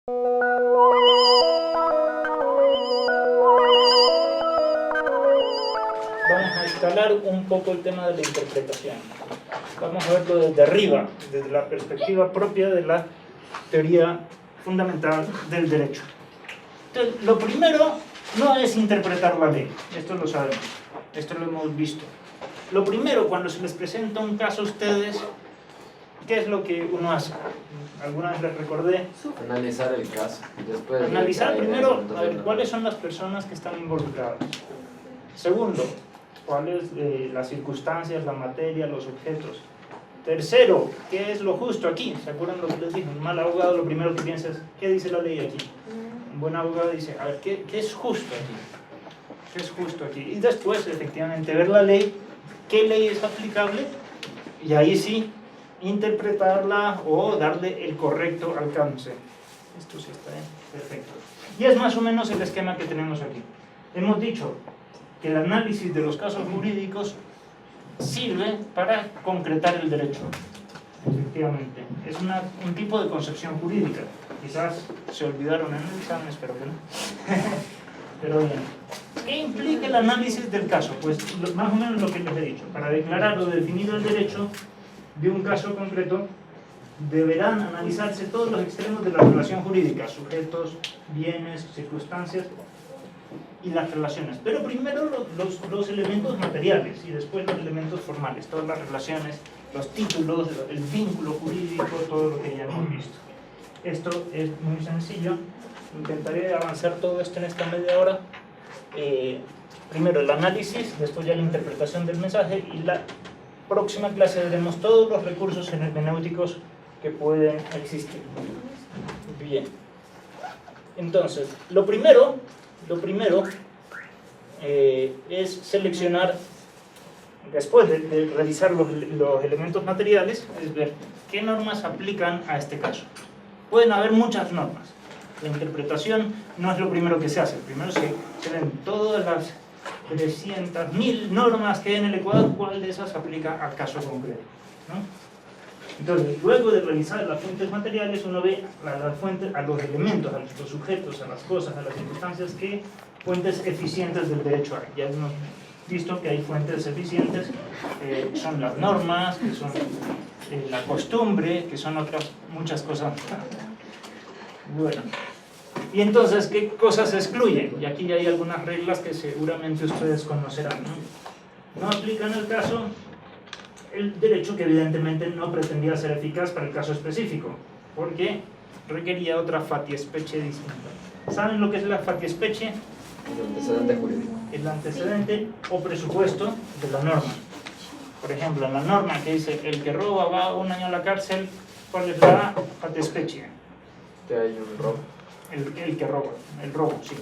Vamos a instalar un poco el tema de la interpretación. Vamos a verlo desde arriba, desde la perspectiva propia de la teoría fundamental del derecho. Entonces, lo primero no es interpretar la ley, esto lo sabemos, esto lo hemos visto. Lo primero, cuando se les presenta un caso a ustedes, ¿qué es lo que uno hace? Alguna vez les recordé. Analizar el caso. Después Analizar primero, a ver, cuáles son las personas que están involucradas. Segundo, cuáles las circunstancias, la materia, los objetos. Tercero, ¿qué es lo justo aquí? ¿Se acuerdan lo que les dije? Un mal abogado lo primero que piensa es, ¿qué dice la ley aquí? Un buen abogado dice, a ver, ¿qué es justo aquí? ¿Qué es justo aquí? Y después, efectivamente, ver la ley, qué ley es aplicable, y ahí sí, interpretarla o darle el correcto alcance. Esto sí está bien, perfecto. Y es más o menos el esquema que tenemos aquí. Hemos dicho que el análisis de los casos jurídicos sirve para concretar el derecho. Efectivamente, es un tipo de concepción jurídica. Quizás se olvidaron en el examen, espero que no. Pero bien, ¿qué implica el análisis del caso? Pues más o menos lo que les he dicho. Para declarar o definir el derecho de un caso concreto, deberán analizarse todos los extremos de la relación jurídica, sujetos, bienes, circunstancias y las relaciones. Pero primero los elementos materiales y después los elementos formales, todas las relaciones, los títulos, el vínculo jurídico, todo lo que ya hemos visto. Esto es muy sencillo. Intentaré avanzar todo esto en esta media hora. Primero el análisis, después ya la interpretación del mensaje, y la próxima clase veremos todos los recursos hermenéuticos que pueden existir. Bien. Entonces, lo primero es seleccionar, después de revisar los elementos materiales, es ver qué normas aplican a este caso. Pueden haber muchas normas. La interpretación no es lo primero que se hace. Primero se ven todas las 300.000 normas que hay en el Ecuador, cuál de esas aplica al caso concreto, ¿no? Entonces, luego de revisar las fuentes materiales, uno ve a los elementos, a los sujetos, a las cosas, a las circunstancias, qué fuentes eficientes del derecho hay. Ya hemos visto que hay fuentes eficientes, son las normas, que son la costumbre, que son otras muchas cosas. Bueno, y entonces, ¿qué cosas se excluyen? Y aquí hay algunas reglas que seguramente ustedes conocerán, ¿no? No aplican el caso el derecho que evidentemente no pretendía ser eficaz para el caso específico, porque requería otra fattispecie distinta. ¿Saben lo que es la fattispecie? El antecedente jurídico. El antecedente o presupuesto de la norma. Por ejemplo, en la norma que dice el que roba va 1 año a la cárcel, ¿cuál es la fattispecie? Que hay un robo. El que roba, el robo, sí.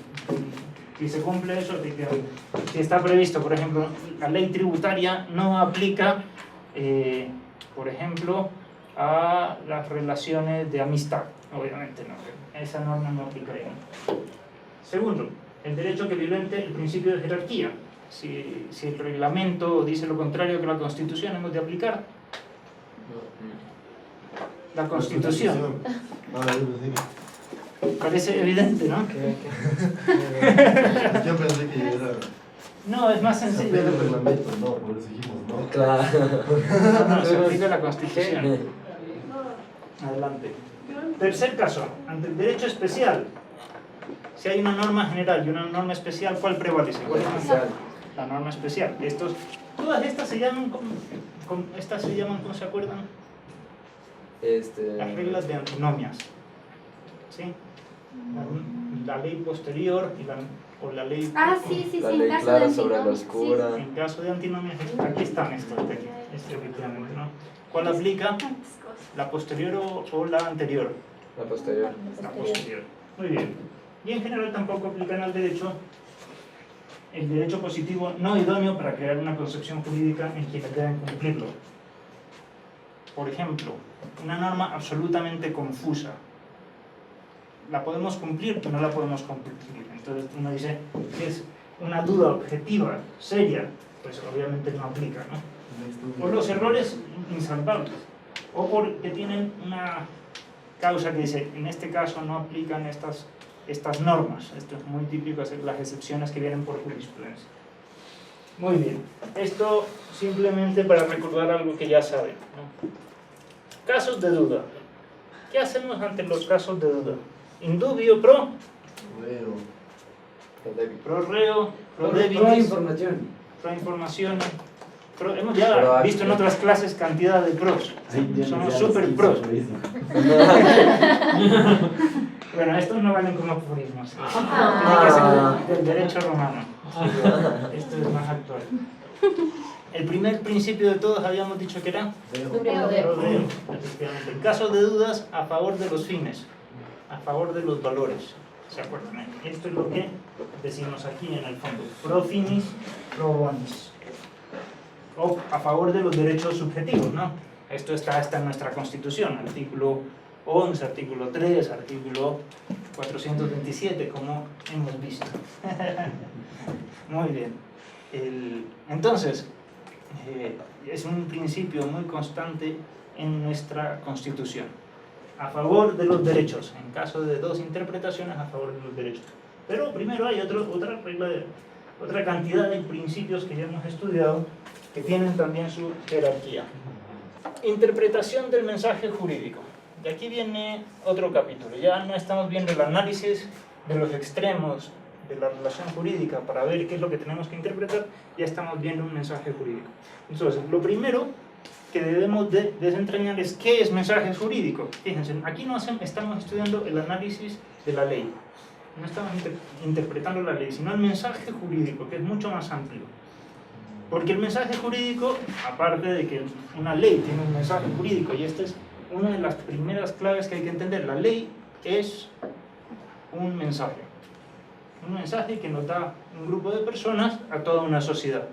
Si se cumple eso, efectivamente. Si está previsto, por ejemplo, la ley tributaria no aplica, por ejemplo, a las relaciones de amistad, obviamente no, esa norma no aplicaría. Segundo, el derecho que violente el principio de jerarquía. Si el reglamento dice lo contrario que la Constitución, hemos de aplicar la Constitución. Parece evidente, ¿no? Yo pensé que era... No, es más sencillo. Se aplica el reglamento, no, por eso dijimos, ¿no? Claro. No, se aplica la Constitución. Adelante. Tercer caso, ante el derecho especial. Si hay una norma general y una norma especial, ¿cuál prevalece? ¿Cuál es la norma especial? Todas estas se llaman, ¿cómo se acuerdan? Las reglas de antinomias. ¿Sí? La ley posterior o la ley... sí, La en ley caso clara de sobre la antinomias, oscura. En caso de antinomias, aquí están estas, efectivamente, ¿no? ¿Cuál aplica? ¿La posterior o la anterior? La posterior. La posterior. Muy bien. Y en general tampoco aplican al derecho el derecho positivo no idóneo para crear una concepción jurídica en quienes deben cumplirlo. Por ejemplo, una norma absolutamente confusa. La podemos cumplir, pero no la podemos cumplir. Entonces uno dice, si es una duda objetiva, seria, pues obviamente no aplica, ¿no? Por los errores insalvables, o porque tienen causa que dice, en este caso no aplican estas normas. Esto es muy típico, hacer las excepciones que vienen por jurisprudencia. Muy bien, esto simplemente para recordar algo que ya saben, ¿no? Casos de duda. ¿Qué hacemos ante los casos de duda? Indubio pro, pro reo, pro debitis, información. pro información. Hemos ya visto en otras clases cantidad de pros. Somos super pros. Bueno, estos no valen como aforismos. Tiene que ser del derecho romano. Esto es más actual. El primer principio de todos habíamos dicho que era rodeo, efectivamente. En caso de dudas, a favor de los fines, a favor de los valores. ¿Se acuerdan? Esto es lo que decimos aquí en el fondo. Pro finis, pro bonis. O a favor de los derechos subjetivos, ¿no? Esto está en nuestra Constitución, artículo 11, artículo 3, artículo 427, como hemos visto. Muy bien. Entonces, es un principio muy constante en nuestra Constitución. A favor de los derechos, en caso de dos interpretaciones, a favor de los derechos. Pero primero hay otra regla, otra cantidad de principios que ya hemos estudiado, que tienen también su jerarquía. Interpretación del mensaje jurídico. De aquí viene otro capítulo. Ya no estamos viendo el análisis de los extremos de la relación jurídica para ver qué es lo que tenemos que interpretar, ya estamos viendo un mensaje jurídico. Entonces, lo primero que debemos de desentrañar es qué es mensaje jurídico. Fíjense, aquí no estamos estudiando el análisis de la ley, no estamos interpretando la ley, sino el mensaje jurídico, que es mucho más amplio. Porque el mensaje jurídico, aparte de que una ley tiene un mensaje jurídico, y esta es una de las primeras claves que hay que entender, la ley es un mensaje que nos da un grupo de personas a toda una sociedad.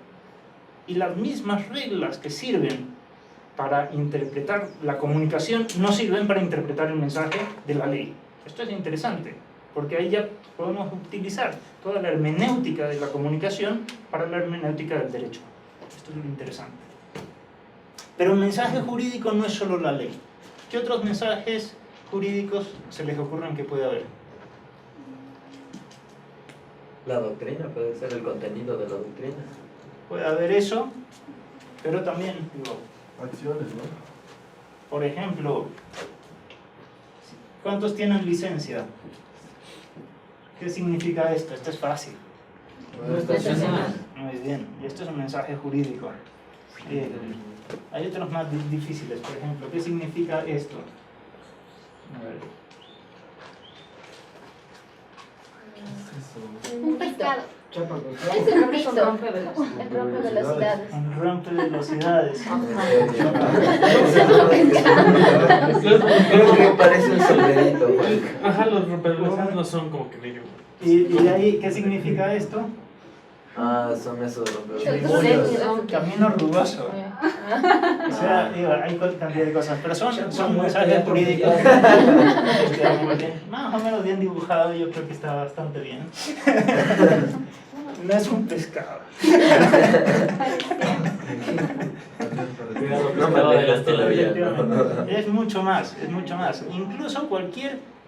Y las mismas reglas que sirven para interpretar la comunicación no sirven para interpretar el mensaje de la ley. Esto es interesante, porque ahí ya podemos utilizar toda la hermenéutica de la comunicación para la hermenéutica del derecho. Esto es lo interesante. Pero el mensaje jurídico no es solo la ley. ¿Qué otros mensajes jurídicos se les ocurren que puede haber? La doctrina puede ser el contenido de la doctrina. Puede haber eso, pero también, digo, Acciones, ¿no? por ejemplo, ¿cuántos tienen licencia? ¿Qué significa esto? Esto es fácil. Muy bien, y esto es un mensaje jurídico. Hay otros más difíciles, por ejemplo, ¿qué significa esto? A ver. Un pescado. Es un pito. un rompevelocidades. El rompevelocidades. Un rompevelocidades. Creo que parece un sombrerito. Ajá, los rompevelocidades no son como que medio. ¿Y de ahí qué significa esto? Ah, son esos Camino rugoso. O sea, digo, hay cantidad de cosas, pero son mensajes jurídicos. Más o menos bien dibujado, yo creo que está bastante bien. No es un pescado. No me alejaste la vida. Es mucho más, es mucho más. Incluso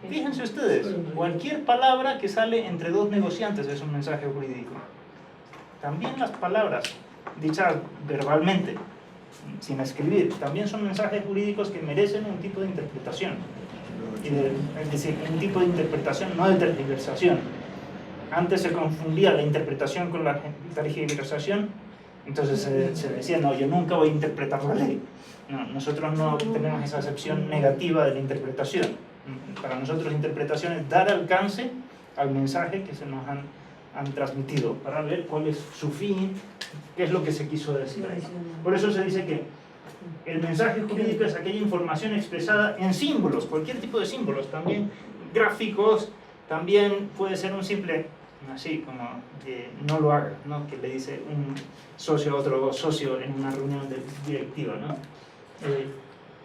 fíjense ustedes, cualquier palabra que sale entre dos negociantes es un mensaje jurídico. También las palabras dichas verbalmente, sin escribir, también son mensajes jurídicos que merecen un tipo de interpretación. Es decir, un tipo de interpretación, no de tergiversación. Antes se confundía la interpretación con la tergiversación, entonces se decía, no, yo nunca voy a interpretar la ley. No, nosotros no tenemos esa acepción negativa de la interpretación. Para nosotros interpretación es dar alcance al mensaje que se nos han transmitido, para ver cuál es su fin, qué es lo que se quiso decir ahí. Por eso se dice que el mensaje jurídico es aquella información expresada en símbolos, cualquier tipo de símbolos, también gráficos, también puede ser un simple, así como no lo haga, ¿no? Que le dice un socio a otro socio en una reunión directiva, ¿no?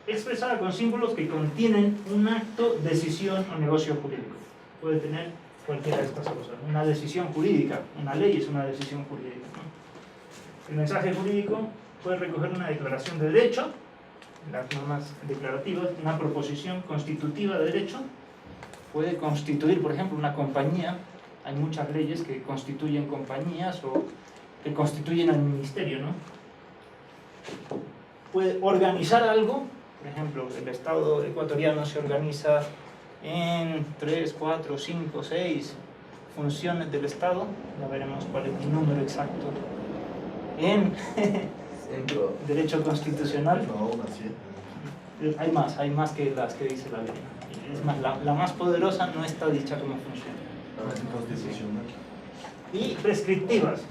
Expresada con símbolos que contienen un acto, decisión o negocio jurídico. Puede tener cualquiera de estas cosas. Una decisión jurídica, una ley es una decisión jurídica, ¿no? El mensaje jurídico puede recoger una declaración de derecho las normas declarativas, una proposición constitutiva de derecho puede constituir, por ejemplo, una compañía. Hay muchas leyes que constituyen compañías o que constituyen al ministerio, ¿no? Puede organizar algo, por ejemplo, el Estado ecuatoriano se organiza en 3, 4, 5, 6 funciones del Estado, ya veremos cuál es el número exacto, en derecho constitucional. No, una 7. Hay más que las que dice la ley. Es más, la más poderosa no está dicha como funciona. Constitucional. Y prescriptivas.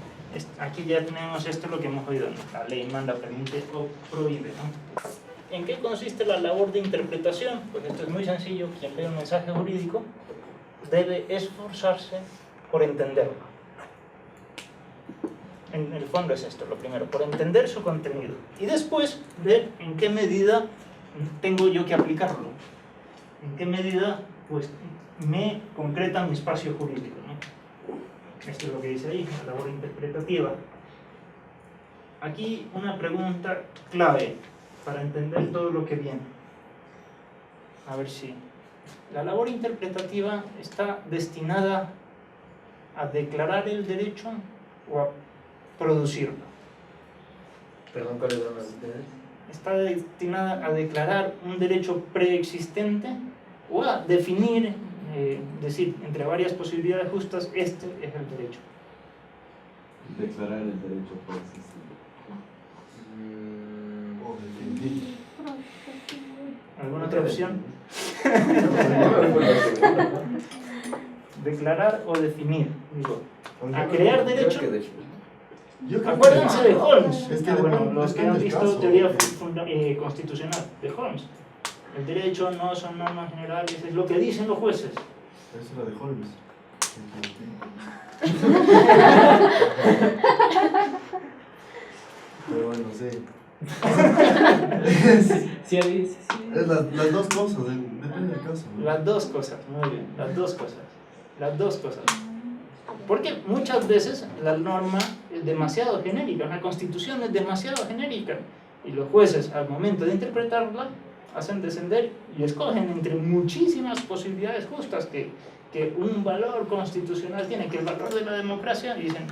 Aquí ya tenemos esto lo que hemos oído, ¿no? La ley manda, permite o prohíbe, ¿no? ¿En qué consiste la labor de interpretación? Pues esto es muy sencillo. Quien lee un mensaje jurídico debe esforzarse por entenderlo. En el fondo es esto, lo primero, por entender su contenido. Y después ver en qué medida tengo yo que aplicarlo. En qué medida pues, me concreta mi espacio jurídico, ¿no? Esto es lo que dice ahí, la labor interpretativa. Aquí una pregunta clave para entender todo lo que viene. A ver si... La labor interpretativa está destinada a declarar el derecho o a producirlo. Perdón, ¿cuáles son las ustedes? Está destinada a declarar un derecho preexistente o a definir, decir, entre varias posibilidades justas, este es el derecho. Declarar el derecho por existir. O definir. ¿Alguna otra opción? Declarar o definir, digo. A crear derecho. Yo creo Acuérdense de Holmes. Es que Los que han depende del visto caso. teoría constitucional de Holmes. El derecho no son normas generales, es lo que dicen los jueces. Eso era de Holmes. Pero bueno, sí. Sí, Es las dos cosas, depende del caso, ¿no? Las dos cosas, muy bien, las dos cosas. Las dos cosas. Porque muchas veces la norma es demasiado genérica, una constitución es demasiado genérica. Y los jueces, al momento de interpretarla, hacen descender y escogen entre muchísimas posibilidades justas que un valor constitucional tiene, que el valor de la democracia, dicen,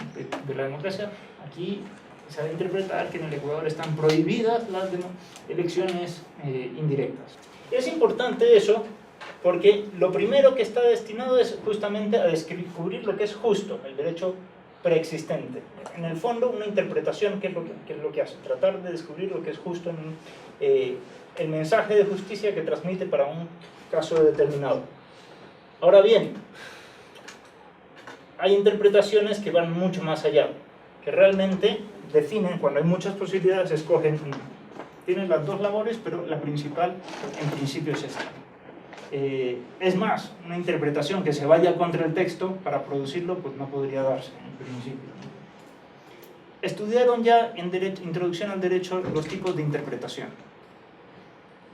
de la democracia, aquí se va a interpretar que en el Ecuador están prohibidas las elecciones indirectas. Es importante eso porque lo primero que está destinado es justamente a descubrir lo que es justo, el derecho preexistente. En el fondo, una interpretación, ¿qué es lo que hace? Tratar de descubrir lo que es justo en el mensaje de justicia que transmite para un caso determinado. Ahora bien, hay interpretaciones que van mucho más allá, que realmente definen, cuando hay muchas posibilidades, escogen una. Tienen las dos labores, pero la principal, en principio, es esta. Es más, una interpretación que se vaya contra el texto para producirlo, pues no podría darse, en principio. Estudiaron ya en Introducción al Derecho los tipos de interpretación.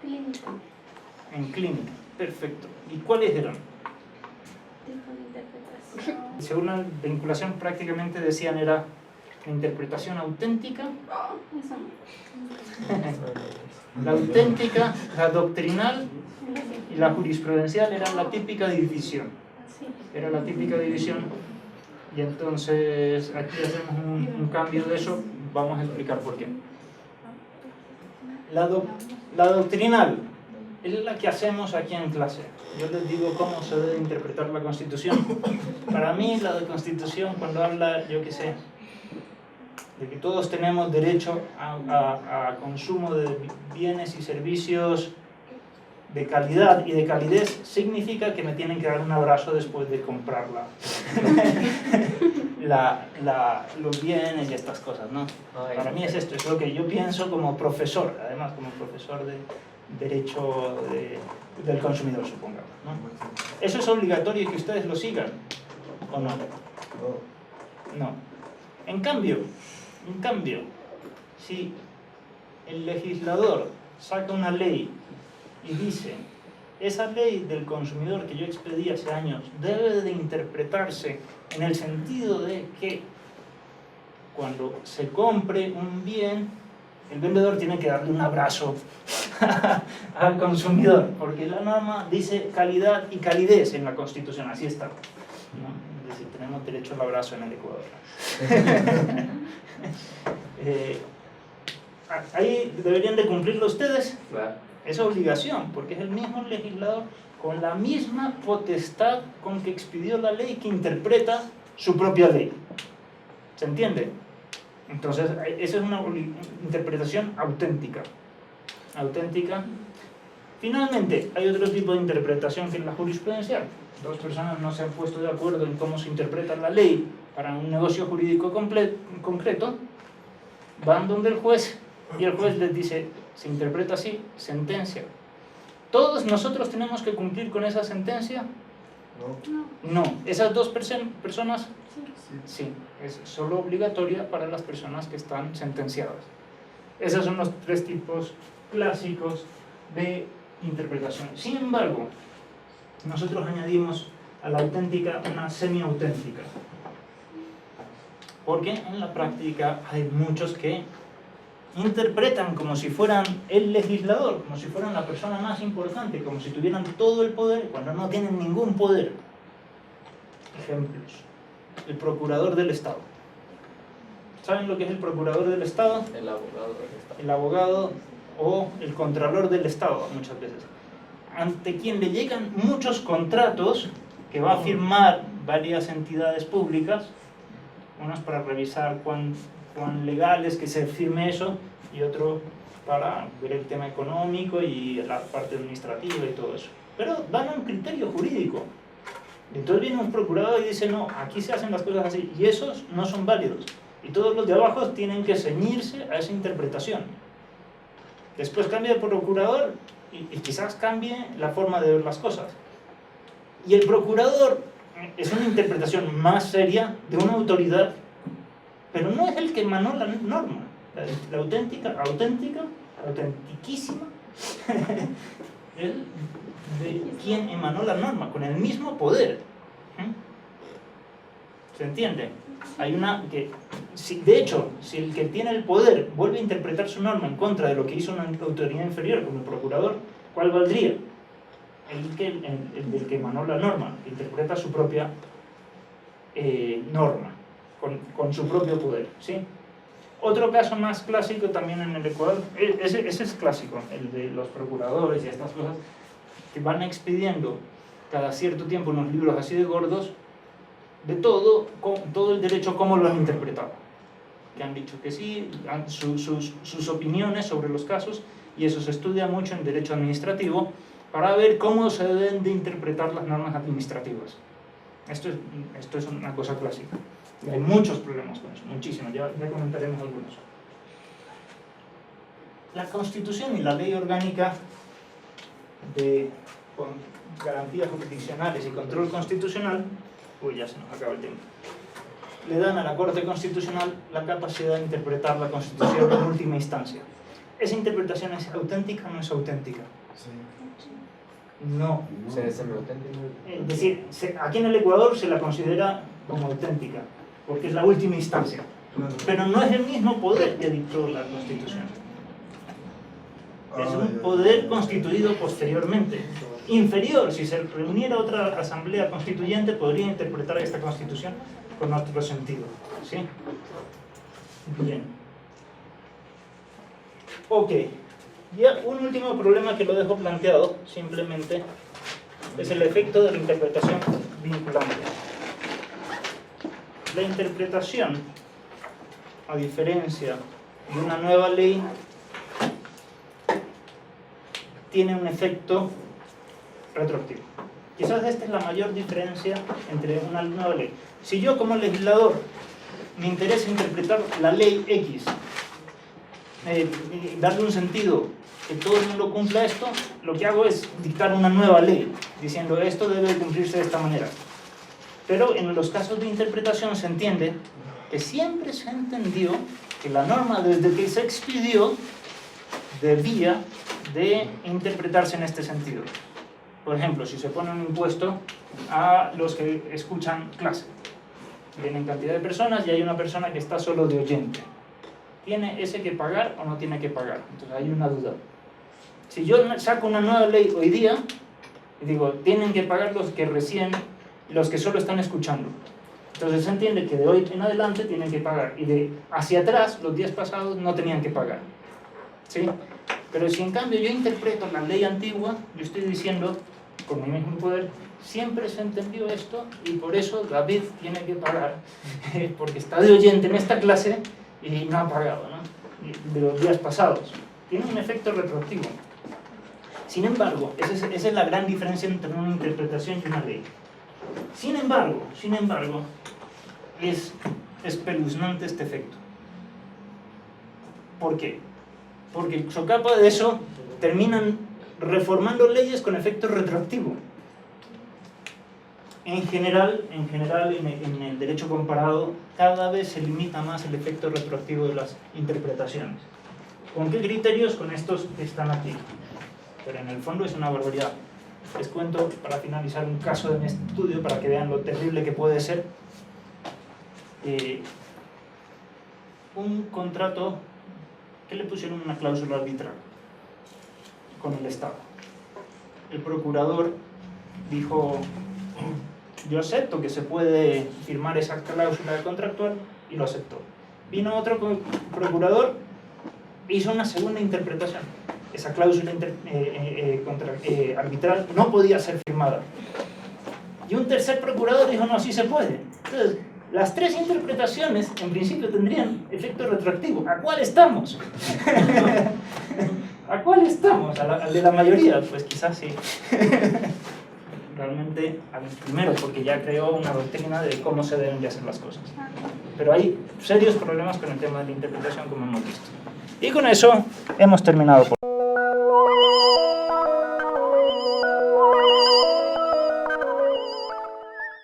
Clínica. En clínica, perfecto. ¿Y cuáles eran? Tipo de interpretación. Según la vinculación, prácticamente decían era la interpretación auténtica, Eso. la auténtica, la doctrinal y la jurisprudencial era la típica división. Así. Era la típica división. Y entonces aquí hacemos un cambio de eso, vamos a explicar por qué. La doctrinal es la que hacemos aquí en clase. Yo les digo cómo se debe interpretar la Constitución. Para mí la Constitución, cuando habla, yo qué sé, de que todos tenemos derecho a consumo de bienes y servicios de calidad y de calidez, significa que me tienen que dar un abrazo después de comprar los bienes y estas cosas, ¿no? Para mí es esto, es lo que yo pienso como profesor, además como profesor de derecho del consumidor, supongamos, ¿no? ¿Eso es obligatorio que ustedes lo sigan o no? No. En cambio, si el legislador saca una ley y dice, esa ley del consumidor que yo expedí hace años debe de interpretarse en el sentido de que cuando se compre un bien el vendedor tiene que darle un abrazo al consumidor, porque la norma dice calidad y calidez en la Constitución, así está, ¿no? Es decir, tenemos derecho al abrazo en el Ecuador. Ahí deberían de cumplirlo ustedes, Claro. es obligación, porque es el mismo legislador con la misma potestad con que expidió la ley que interpreta su propia ley. ¿Se entiende? Entonces, esa es una interpretación auténtica. Auténtica. Finalmente, hay otro tipo de interpretación que es la jurisprudencial. Dos personas no se han puesto de acuerdo en cómo se interpreta la ley para un negocio jurídico concreto, van donde el juez y el juez les dice, se interpreta así, sentencia. ¿Todos nosotros tenemos que cumplir con esa sentencia? No. No. ¿Esas dos personas? Sí. Sí, es solo obligatoria para las personas que están sentenciadas. Esos son los tres tipos clásicos de interpretación. Sin embargo, nosotros añadimos a la auténtica una semiauténtica. Porque en la práctica hay muchos que interpretan como si fueran el legislador, como si fueran la persona más importante, como si tuvieran todo el poder, cuando no tienen ningún poder. Ejemplos. El procurador del Estado. ¿Saben lo que es el procurador del Estado? El abogado del Estado. El abogado o el contralor del Estado, muchas veces. Ante quien le llegan muchos contratos que va a firmar varias entidades públicas, unos para revisar cuán legal es que se firme eso, y otro para ver el tema económico y la parte administrativa y todo eso. Pero dan un criterio jurídico. Entonces viene un procurador y dice, no, aquí se hacen las cosas así, y esos no son válidos. Y todos los de abajo tienen que ceñirse a esa interpretación. Después cambia de procurador y quizás cambie la forma de ver las cosas. Y el procurador es una interpretación más seria de una autoridad, pero no es el que emanó la norma. La autentiquísima, es de quien emanó la norma, con el mismo poder. ¿Se entiende? Hay una que, de hecho, si el que tiene el poder vuelve a interpretar su norma en contra de lo que hizo una autoridad inferior como el procurador, ¿cuál valdría? El del que emanó la norma, que interpreta su propia norma, con su propio poder, ¿sí? Otro caso más clásico también en el Ecuador, ese es clásico, el de los procuradores y estas cosas, que van expidiendo cada cierto tiempo unos libros así de gordos, de todo el derecho, cómo lo han interpretado. Que han dicho que sí, sus opiniones sobre los casos, y eso se estudia mucho en derecho administrativo, para ver cómo se deben de interpretar las normas administrativas. Esto es una cosa clásica. Y hay muchos problemas con eso, muchísimos, ya comentaremos algunos. La Constitución y la Ley Orgánica con garantías jurisdiccionales y control constitucional, ya se nos acaba el tiempo, le dan a la Corte Constitucional la capacidad de interpretar la Constitución en última instancia. ¿Esa interpretación es auténtica o no es auténtica? Sí. No. ¿Se semiauténtico? Es decir, aquí en el Ecuador se la considera como auténtica, porque es la última instancia. Claro. Pero no es el mismo poder que dictó la Constitución. Es un poder constituido posteriormente. Inferior, si se reuniera otra asamblea constituyente, podría interpretar esta Constitución con otro sentido. ¿Sí? Bien. Ok. Ya un último problema que lo dejo planteado, simplemente, es el efecto de la interpretación vinculante. La interpretación, a diferencia de una nueva ley, tiene un efecto retroactivo. Quizás esta es la mayor diferencia entre una nueva ley. Si yo como legislador me interesa interpretar la ley X, darle un sentido, que todo el mundo cumpla esto, lo que hago es dictar una nueva ley, diciendo esto debe cumplirse de esta manera. Pero en los casos de interpretación se entiende que siempre se entendió que la norma desde que se expidió debía de interpretarse en este sentido. Por ejemplo, si se pone un impuesto a los que escuchan clase, vienen cantidad de personas y hay una persona que está solo de oyente. ¿tiene ese que pagar o no tiene que pagar? Entonces hay una duda. Si yo saco una nueva ley hoy día y digo, tienen que pagar los que solo están escuchando. Entonces se entiende que de hoy en adelante tienen que pagar y de hacia atrás, los días pasados, no tenían que pagar. ¿Sí? Pero si en cambio yo interpreto la ley antigua, yo estoy diciendo, con mi mismo poder, siempre se entendió esto y por eso David tiene que pagar, porque está de oyente en esta clase y no ha pagado, ¿no? De los días pasados. Tiene un efecto retroactivo. Sin embargo, esa es la gran diferencia entre una interpretación y una ley. Sin embargo, es espeluznante este efecto. ¿Por qué? Porque socapa de eso terminan reformando leyes con efecto retroactivo. En general, en el derecho comparado, cada vez se limita más el efecto retroactivo de las interpretaciones. ¿Con qué criterios? Con estos que están aquí. Pero en el fondo es una barbaridad. Les cuento, para finalizar, un caso de mi estudio para que vean lo terrible que puede ser. Un contrato que le pusieron una cláusula arbitral con el Estado. El procurador dijo, yo acepto que se puede firmar esa cláusula contractual, y lo aceptó. Vino otro procurador, hizo una segunda interpretación. Esa cláusula arbitral no podía ser firmada. Y un tercer procurador dijo, no, sí se puede. Entonces, las tres interpretaciones, en principio, tendrían efecto retroactivo. ¿A cuál estamos? ¿A cuál estamos? ¿Al de la mayoría? Pues quizás sí. Realmente al primero, porque ya creó una doctrina de cómo se deben de hacer las cosas. Pero hay serios problemas con el tema de la interpretación, como hemos visto. Y con eso hemos terminado por